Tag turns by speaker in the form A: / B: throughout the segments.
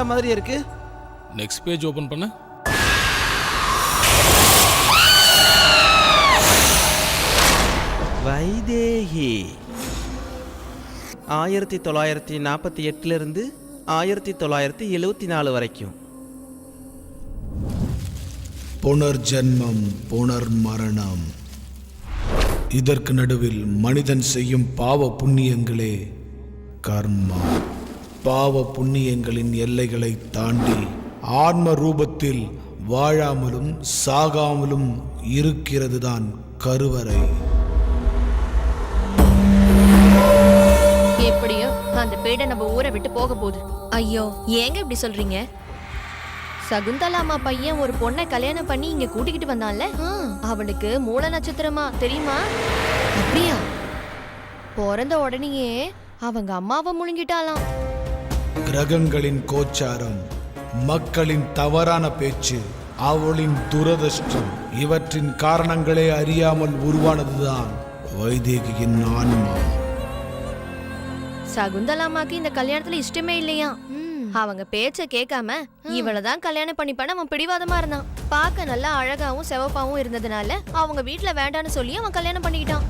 A: கேரளா மாதிரி இருக்கு.
B: Next page open பண்ண.
A: வைதேகி 1948 1974 வரைக்கும்.
C: புனர்ஜென்மம், புனர்மரணம். இதற்கு நடுவில் மனிதன் செய்யும் பாவ புண்ணியங்களே கர்மா. பாவ புண்ணியங்களின் எல்லைகளை தாண்டி ஆன்ம ரூபத்தில் வாழாமலும் சாகாமலும் இருக்கிறதுதான் கருவறை.
D: எப்படியோ அந்த பேட நம்ம ஊரை விட்டு போக போகுது.
E: ஐயோ, ஏங்க இப்படி சொல்றீங்க?
D: சகுந்தலாமா பையன் ஒரு பொண்ணை கல்யாணம் பண்ணி இங்க கூட்டிக்கிட்டு வந்தான்ல, அவனுக்கு மூல நட்சத்திரமா தெரியுமா?
E: அப்படியா?
D: பிறந்த உடனேயே அவங்க அம்மாவை முழுங்கிட்டாலாம்.
C: கிரகங்களின் கோச்சாரம், மக்களின் தவறான பேச்சு, அவளின் துரதிர்ஷ்டம், இவற்றின் காரணங்களே அறியாமல் உருவானதுதான் வைதேகியின் ஆன்மா.
D: சகுந்தலாமாக்கு இந்த கல்யாணத்துல இஷ்டமே இல்லையா. அவங்க பேச்ச கேட்காம இவளதான் கல்யாணம் பண்ணிப்பான அவன் பிடிவாதமா இருந்தான். பார்க்க நல்லா அழகாவும் செவப்பாவும் இருந்ததுனால அவங்க வீட்டுல வேண்டான்னு சொல்லி அவன் கல்யாணம் பண்ணிக்கிட்டான்.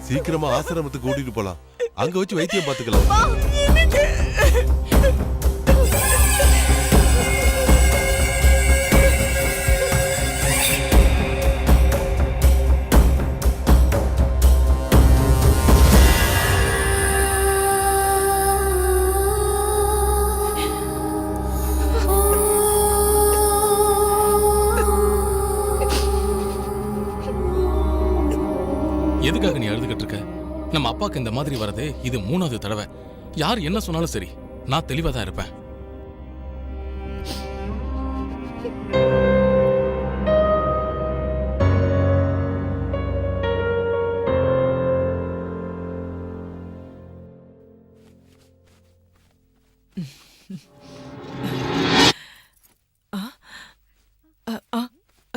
F: சீக்கிரமா ஆசிரமத்துக்கு கூட்டிட்டு போலாம். அங்க வச்சு வைத்தியம் பாத்துக்கலாம்.
B: எதுக்காக நீ அழுதுகிட்டு இருக்க? நம்ம அப்பாக்கு இந்த மாதிரி வரது இது 3வது தடவை. யார் என்ன சொன்னாலும் சரி, நான் தெளிவா தான் இருப்பேன்.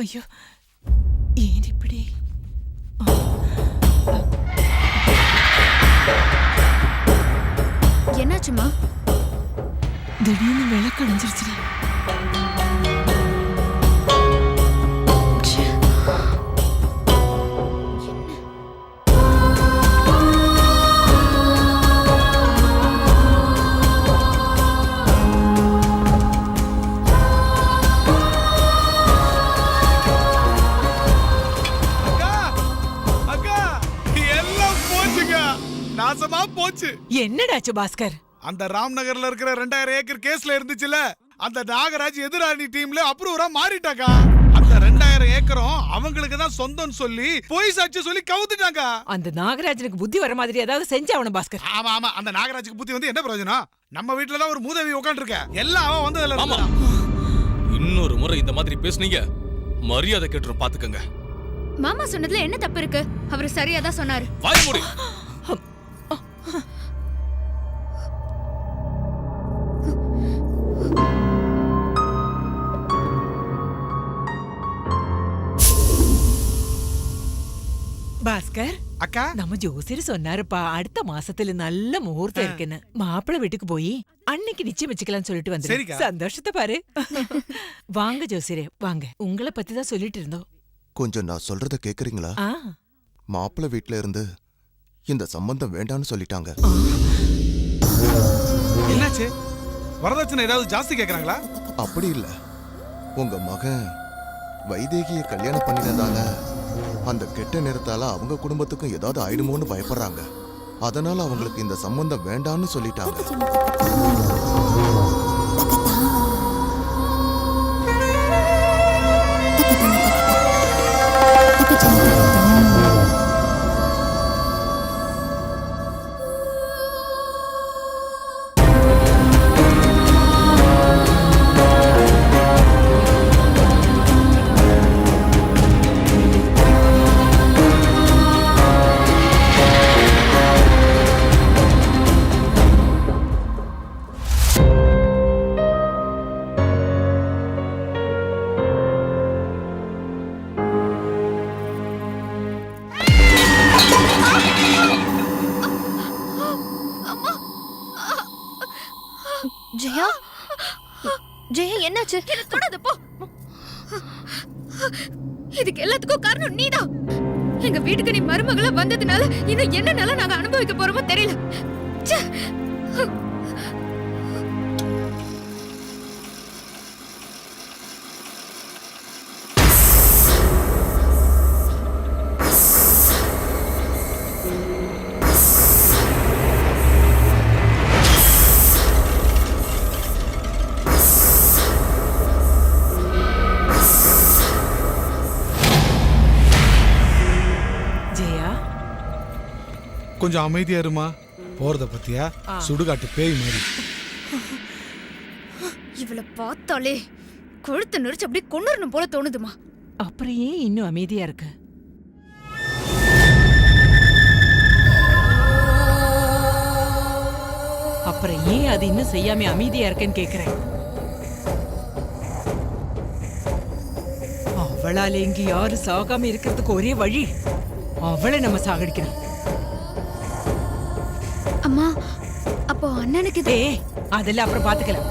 G: ஐயோ, ஏன் இப்படி?
E: என்னாச்சுமா?
G: திடீர்னு விளக்கு அணைஞ்சிருச்சு. என்னடாச்சு பாஸ்கர்?
C: அந்த ராம்நகர்ல இருக்கிற 2000 ஏக்கர் கேஸ்ல இருந்துச்சுல, அந்த நாகராஜ் எதிராளி டீம்ல அப்ரூவரா மாறிட்டாக்கா. அந்த 2000 ஏக்கரும் அவங்களுக்கு தான் சொந்தம் சொல்லி போய் சாட்சி சொல்லி கவுத்துட்டாங்க.
G: அந்த நாகராஜனுக்கு புத்தி வர மாதிரி ஏதாவது செஞ்சாவணும் பாஸ்கர்.
C: ஆமா ஆமா, அந்த நாகராஜுக்கு புத்தி வந்து என்ன பிரயோஜனம்? நம்ம வீட்டுல தான் ஒரு மூதேவி உட்கார்ந்து இருக்க. எல்லாம் அவன் வந்ததுல.
B: ஆமா, இன்னொரு முறை இந்த மாதிரி பேசுனீங்க மரியாதை கேட்டுரும், பாத்துக்கங்க.
E: மாமா சொன்னதுல என்ன தப்பு இருக்கு? அவர் சரியா தான் சொன்னாரு.
B: வாய் மூடு.
G: பாஸ்கர்
C: அக்கா,
G: நம்ம ஜோசியர் சொன்னாருப்பா, அடுத்த மாசத்துல நல்ல முகூர்த்தம் இருக்குன்னு. மாப்பிள்ளை வீட்டுக்கு போய் அன்னைக்கு நிச்சயம் வச்சுக்கலாம்னு சொல்லிட்டு வந்து சந்தோஷத்தை பாரு. வாங்க ஜோசியரே வாங்க. உங்களை பத்தி தான் சொல்லிட்டு இருந்தோம்.
F: கொஞ்சம் நான் சொல்றத கேக்குறீங்களா? மாப்பிள்ளை வீட்டுல இருந்து இந்த சம்பந்தம் வேண்டான்னு சொல்லிட்டாங்க.
C: என்னாச்சு? வரதட்சணை ஏதாவது ஜாஸ்தி கேக்குறாங்களா?
F: அப்படி இல்ல, உங்க மகன் வைதேகிய கல்யாணம் பண்ணினதால அந்த கெட்ட நேரத்தால அவங்க குடும்பத்துக்கும் ஏதாவது ஆயிடுமோன்னு பயப்படுறாங்க. அதனால அவங்களுக்கு இந்த சம்பந்தம் வேண்டான்னு சொல்லிட்டாங்க.
D: ஜெயா என்னாச்சு?
E: என்ன தொடாத போ. இதுக்கு எல்லாத்துக்கும் காரணம் நீதான். எங்க வீட்டுக்கு நீ மருமகளா வந்ததுனால இன்னும் என்னனால நாங்க அனுபவிக்க போறோமோ தெரியல. ச்சே.
G: ஜெயா
C: கொஞ்சம் அமைதியா இருமா. போறத பத்தியா சுடுகாட்டு பேய் மாதிரி.
E: இவள பார்த்தாலே கொழுத்து நெரிச்சு அப்படியே கொன்னுறணும் போல தோணுதுமா.
G: அப்புறம் ஏன் இன்னும் அமைதியா இருக்கு? அப்புறம் ஏன் அது இன்னும் செய்யாம அமைதியா இருக்கேன்னு கேக்குறேன். அவளால இங்க யாரும் சாகாம இருக்கிறதுக்கு ஒரே வழி அவளை நம்ம சாகடிக்கணும்.
E: அம்மா அப்போ அண்ணனுக்கு
G: ஏய் அதெல்லாம் அப்புறம் பாத்துக்கலாம்.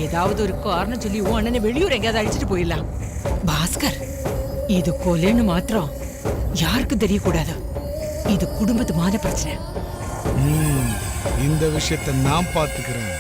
G: ஏதாவது ஒரு காரணம் சொல்லி உன் அண்ணனை வெளியூர் எங்கேயாவது அழிச்சிட்டு போயிடலாம். பாஸ்கர், இது கொலைன்னு மாத்திரம் யாருக்கும் தெரியக்கூடாது. இது குடும்பத்து மான பிரச்சனை.
C: இந்த விஷயத்தை நான் பாத்துக்கிறேன்.